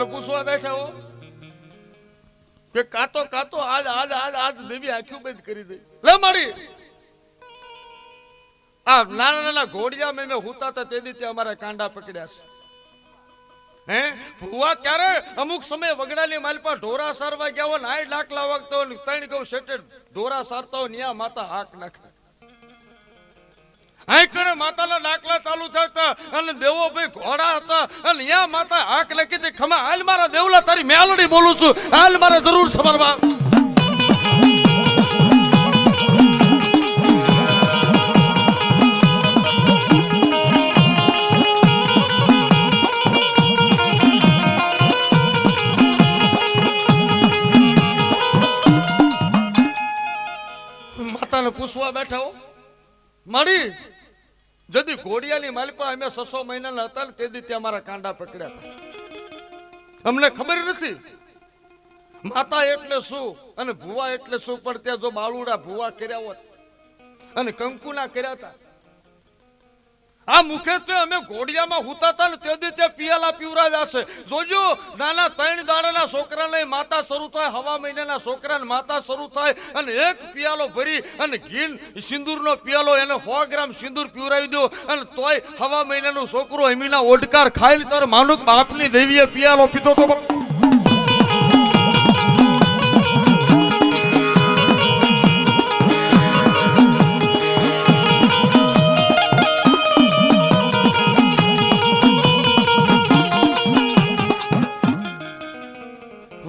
માતાને પૂછવા બેઠા હો કે કાતો કાતો આજ આજ આજ આજ દેવી આંખો બંધ કરી દે લે મારી આ નાના નાના ઘોડિયા મેં હુતા હતા તે દીતે અમારા કાંડા પકડ્યા છે હે ભુવા ક્યારે અમુક સમય વગડાની માલપા ઢોરા સારવા ગયા હોય ને 8 લાખલા વાગતો હોય 3 ગૌ સેટેડ ઢોરા સારતા હોય ન્યા માતા હાક નાખે આંકડે માતાના ડાકલા ચાલુ થતા અને દેવો ભાઈ ઘોડા હતા અને ન્યા માતા હાક નાખી દે ખમા હાલ મારા દેવલા તારી મેલડી બોલું છું હાલ મારે જરૂર સમરવા પૂછવા બેઠા હો મારી જદી ઘોડિયાની માલપા અમે 600 મહિનાના હતા તે દી ત્યાં મારા કાંડા પકડ્યા હતા અમને ખબર નથી માતા એટલે શું અને ભુવા એટલે શું પણ ત્યાં જો બાળુડા ભુવા કર્યા હોત અને કંકુના કર્યા હતા આ મુખે અમે ઘોડિયામાં હુતા હતા ને તે દી ત્યાં પિયાલા પીવરાવ્યા છે જોજો નાના 3 દાડાના છોકરાને માતા શરૂ થાય હવા મહિનાના છોકરાને માતા શરૂ થાય અને એક પિયાલો ભરી અને ઘી સિંદૂરનો પિયાલો એને 100 ગ્રામ સિંદૂર પીવરાવી દો અને તોય હવા મહિનાનું છોકરો એમીના ઓડકાર ખાઈ તાર માનુક બાપની દેવીએ પિયાલો પીતો તો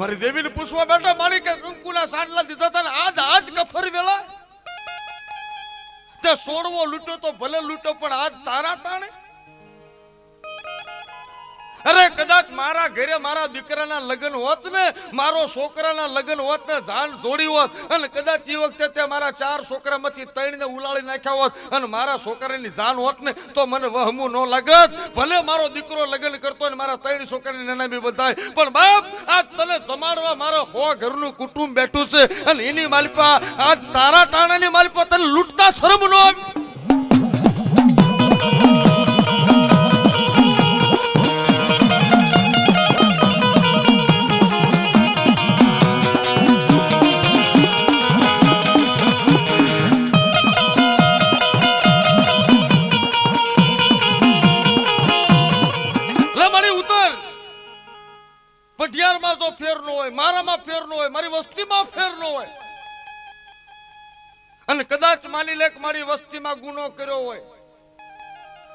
મારી દેવીને પૂછવા બેઠા મારી કે કંકુના સાંડલા દીધા હતા આજ આજ કફર વેળા તે સોડવો લૂટો તો ભલે લૂટો પણ આજ તારા ટાણે અરે કદાચ મારા ઘરે મારા દીકરાના લગ્ન હોત ને મારો છોકરાના લગ્ન હોત ને જાન જોડી હોત અને કદાચ એ વખતે તે મારા 4 છોકરામાંથી 3 ને ઉલાળી નાખ્યા હોત અને મારા છોકરાની જાન હોત ને તો મને વહમું ન લાગત ભલે મારો દીકરો લગ્ન કરતો ને મારા 3 છોકરાની નનામી બધાય પણ બાપ આજ તને જમાડવા મારો 100 ઘરનું કુટુંબ બેઠું છે અને એની માલપા આજ તારા ટાણાની માલપા તને લૂંટતા શરમ ન આવી પઢિયારમાં જો ફેર ન હોય મારામાં ફેર ન હોય મારી વસ્તીમાં ફેર ન હોય અને કદાચ માની લે કે મારી વસ્તીમાં ગુનો કર્યો હોય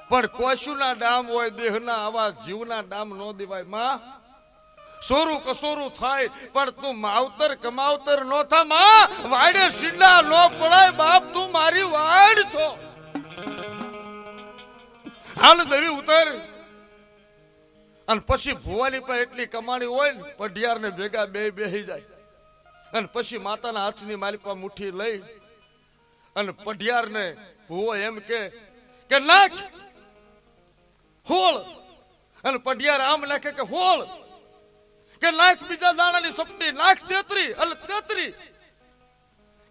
પણ કોશુના ડામ હોય દેહના આવા જીવના ડામ ન દેવાય માં સોરું કસોરું થાય પણ તું માવતર કમાવતર ન થા માં વાડે સીડા ન પડાય બાપ તું મારી વાડ છો હાલ દેવી ઉતર અને પછી ભુવાની પર એટલી કમાણી હોય ને પઢિયાર ને ભેગા બેહી જાય અને પછી માતાના હાથની માલિપા મુઠ્ઠી લઈ અને પઢિયાર ને ભુવો એમ કે નાખ હોળ અને પઢિયાર આમ નાખે કે હોળ કે નાખ બીજા દાણાની સપટી નાખ 33 અને 33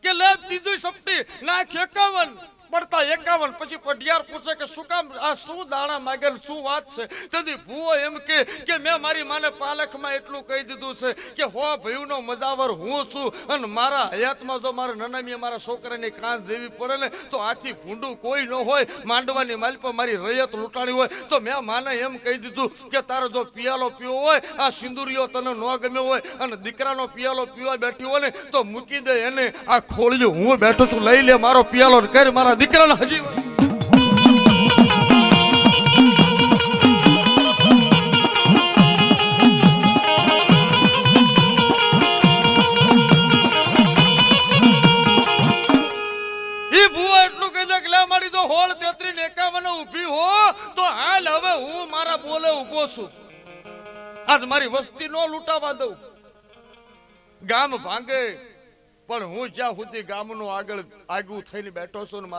કે લે ત્રીજી સપટી નાખ 51 પડતા 51 પછી પઢિયાર પૂછે કે શું કામ આ શું દાણા માંગે શું વાત છે તેથી ભૂવો એમ કે મેં મારી માને પાલખમાં એટલું કહી દીધું છે કે હો ભયુનો મજાવર હું છું અને મારા હયાતમાં જો મારા નનામીએ મારા છોકરાની કાન દેવી પડે ને તો આથી ભૂંડું કોઈ ન હોય માંડવાની માલપા મારી રયત લૂંટાણી હોય તો મેં માને એમ કહી દીધું કે તારો જો પિયાલો પીવો હોય આ સિંદુરિયો તને ન ગમ્યો હોય અને દીકરાનો પિયાલો પીવા બેઠી હોય ને તો મૂકી દે એને આ ખોળ્યું હું બેઠો છું લઈ લે મારો પિયાલો કરી મારા દીકરાને હજી મારી જો હોળ 33 ને 51 ઊભી હો તો હાલ હવે હું મારા બોલે ઊભો છું આજ મારી વસ્તી નો લૂંટાવા દઉં ગામ ભાંગે પણ હું જ્યાં સુધી ગામનો આગળ આગું થઈને બેઠો છું